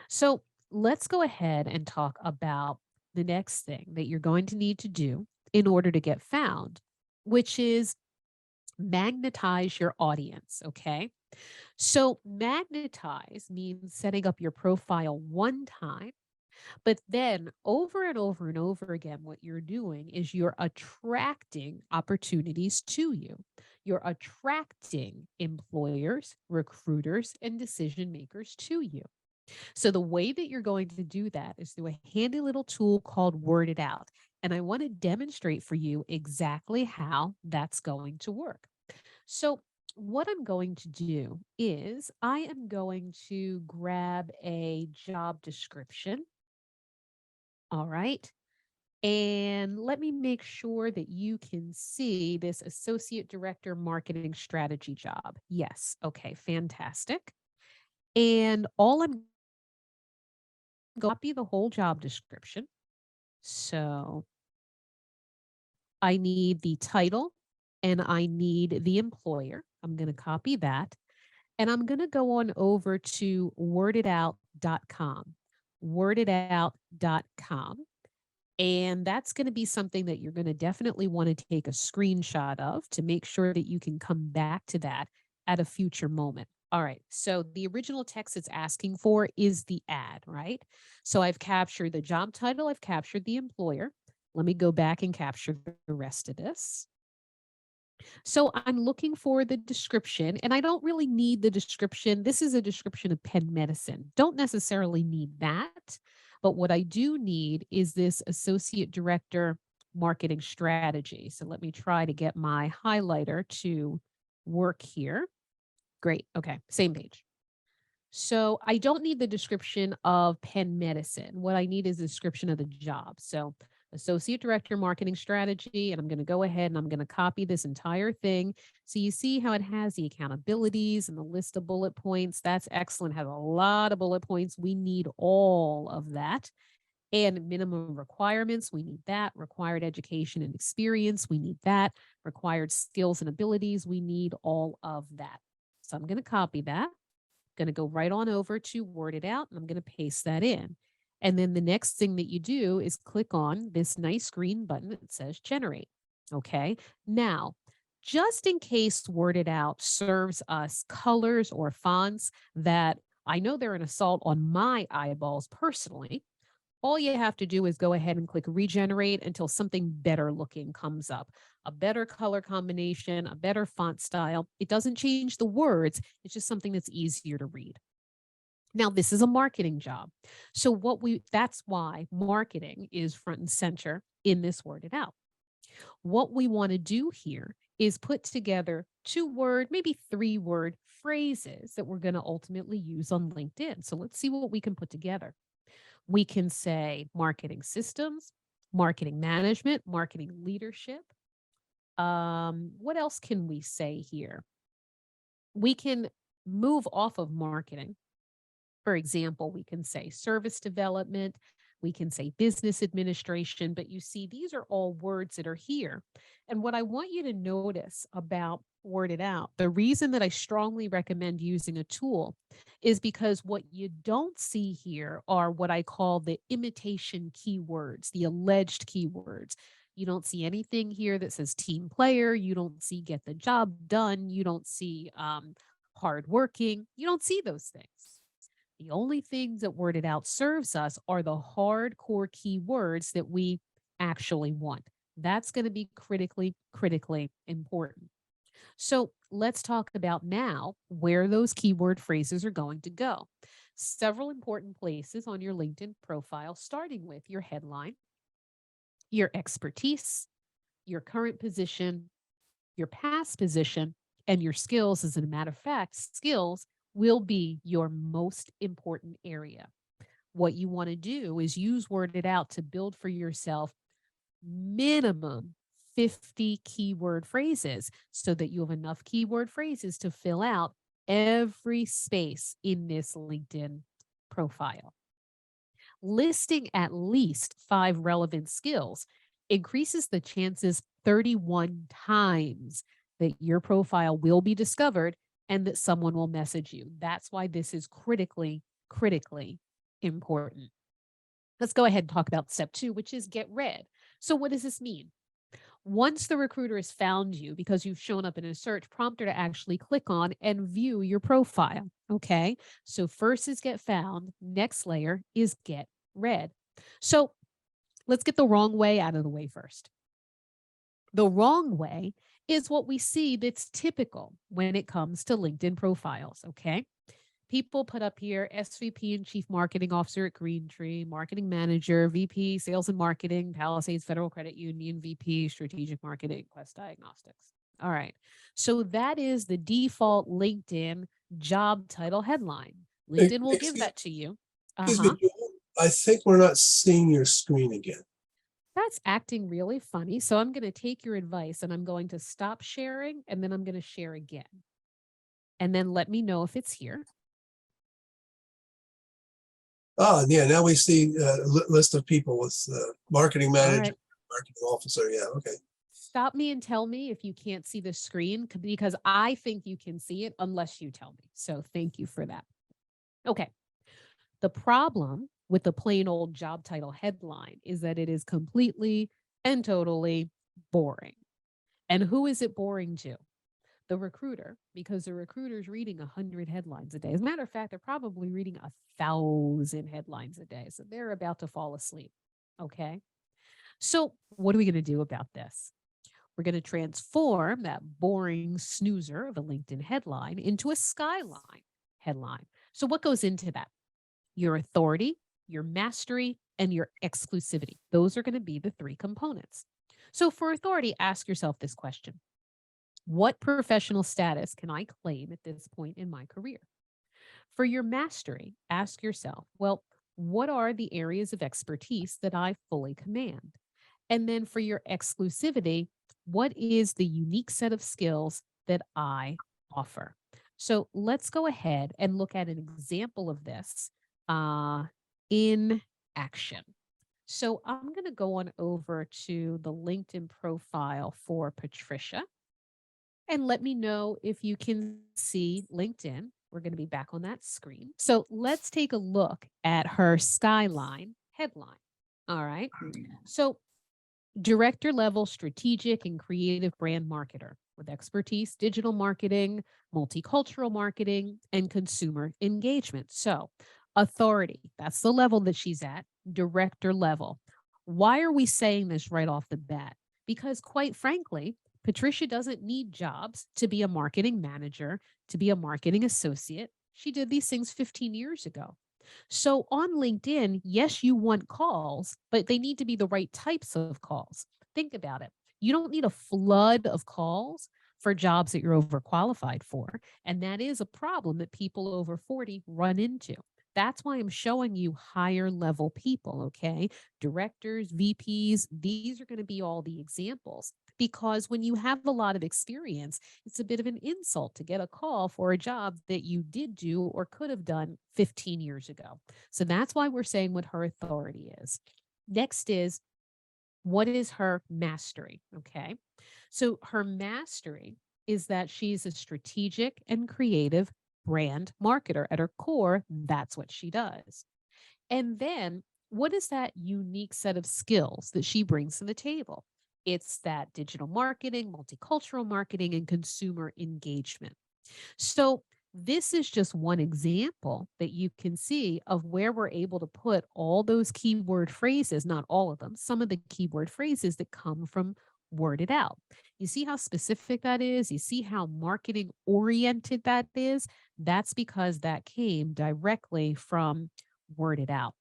So let's go ahead and talk about the next thing that you're going to need to do in order to get found, which is magnetize your audience. Okay. So magnetize means setting up your profile one time, but then over and over and over again, what you're doing is you're attracting opportunities to you. You're attracting employers, recruiters, and decision makers to you. So the way that you're going to do that is through a handy little tool called Word It Out. And I want to demonstrate for you exactly how that's going to work. So what I'm going to do is I am going to grab a job description. All right. And let me make sure that you can see this Associate Director Marketing Strategy job. Yes. Okay. Fantastic. And all I'm copy the whole job description. So I need the title and I need the employer. I'm going to copy that and I'm going to go on over to worditout.com. Worditout.com. And that's going to be something that you're going to definitely want to take a screenshot of to make sure that you can come back to that at a future moment. All right. So the original text it's asking for is the ad, right? So I've captured the job title, I've captured the employer. Let me go back and capture the rest of this. So I'm looking for the description, and I don't really need the description. This is a description of pen medicine. Don't necessarily need that. But what I do need is this associate director marketing strategy. So let me try to get my highlighter to work here. Great. Okay. Same page. So I don't need the description of pen medicine. What I need is the description of the job. So associate director marketing strategy, and I'm going to go ahead and I'm going to copy this entire thing. So you see how it has the accountabilities and the list of bullet points. That's excellent. Has a lot of bullet points. We need all of that. And minimum requirements, we need that. Required education and experience, we need that. Required skills and abilities, we need all of that. So I'm going to copy that. Going to go right on over to Word It Out and I'm going to paste that in. And then the next thing that you do is click on this nice green button that says generate. Okay. Now, just in case Word It Out serves us colors or fonts that I know they're an assault on my eyeballs personally, all you have to do is go ahead and click regenerate until something better looking comes up. A better color combination, a better font style. It doesn't change the words, it's just something that's easier to read. Now, this is a marketing job. So that's why marketing is front and center in this Word It Out. What we want to do here is put together 2-word, maybe 3-word phrases that we're going to ultimately use on LinkedIn. So let's see what we can put together. We can say marketing systems, marketing management, marketing leadership. What else can we say here? We can move off of marketing. For example, we can say service development, we can say business administration, but you see, these are all words that are here. And what I want you to notice about Word It Out, the reason that I strongly recommend using a tool is because what you don't see here are what I call the imitation keywords, the alleged keywords. You don't see anything here that says team player. You don't see get the job done. You don't see hardworking. You don't see those things. The only things that Word It Out serves us are the hardcore keywords that we actually want. That's going to be critically important. So let's talk about now where those keyword phrases are going to go. Several important places on your LinkedIn profile, starting with your headline, your expertise, your current position, your past position, and your skills. As a matter of fact, skills will be your most important area. What you want to do is use Word It Out to build for yourself minimum 50 keyword phrases so that you have enough keyword phrases to fill out every space in this LinkedIn profile. Listing at least 5 relevant skills increases the chances 31 times that your profile will be discovered and that someone will message you. That's why this is critically important. Let's go ahead and talk about step two, which is get read. So, what does this mean? Once the recruiter has found you because you've shown up in a search, prompt her to actually click on and view your profile. Okay. So, first is get found, next layer is get read. So, let's get the wrong way out of the way first. The wrong way is what we see that's typical when it comes to LinkedIn profiles. Okay. People put up here SVP and Chief Marketing Officer at Greentree, Marketing Manager, VP Sales and Marketing, Palisades Federal Credit Union, VP Strategic Marketing, Quest Diagnostics. All right. So that is the default LinkedIn job title headline. LinkedIn will give that to you. Excuse me, Joel. I think we're not seeing your screen again. That's acting really funny. So I'm going to take your advice and I'm going to stop sharing and then I'm going to share again. And then let me know if it's here. Oh, yeah, now we see a list of people with marketing manager, right. marketing officer. Yeah, okay. Stop me and tell me if you can't see the screen because I think you can see it unless you tell me. So thank you for that. Okay. The problem with the plain old job title headline is that it is completely and totally boring. And who is it boring to? The recruiter, because the recruiter is reading 100 headlines a day. As a matter of fact, they're probably reading 1,000 headlines a day. So they're about to fall asleep. Okay. So, what are we going to do about this? We're going to transform that boring snoozer of a LinkedIn headline into a skyline headline. So, what goes into that? Your authority, your mastery, and your exclusivity. Those are going to be the three components. So, for authority, ask yourself this question: what professional status can I claim at this point in my career? For your mastery, ask yourself, well, what are the areas of expertise that I fully command? And then for your exclusivity, what is the unique set of skills that I offer? So let's go ahead and look at an example of this uh, in action. So I'm going to go on over to the LinkedIn profile for Patricia and let me know if you can see LinkedIn. We're going to be back on that screen. So let's take a look at her skyline headline. All right. So director level strategic and creative brand marketer with expertise, digital marketing, multicultural marketing, and consumer engagement. So, authority, that's the level that she's at, director level. Why are we saying this right off the bat? Because, quite frankly, Patricia doesn't need jobs to be a marketing manager, to be a marketing associate. She did these things 15 years ago. So on LinkedIn, yes, you want calls, but they need to be the right types of calls. Think about it. You don't need a flood of calls for jobs that you're overqualified for. And that is a problem that people over 40 run into. That's why I'm showing you higher level people, okay? Directors, VPs, these are going to be all the examples. Because when you have a lot of experience, it's a bit of an insult to get a call for a job that you did do or could have done 15 years ago. So that's why we're saying what her authority is. Next is, what is her mastery? Okay. So her mastery is that she's a strategic and creative brand marketer. At her core, that's what she does. And then what is that unique set of skills that she brings to the table? It's that digital marketing, multicultural marketing, and consumer engagement. So, this is just one example that you can see of where we're able to put all those keyword phrases, not all of them, some of the keyword phrases that come from Word It Out. You see how specific that is? You see how marketing oriented that is? That's because that came directly from Word It Out.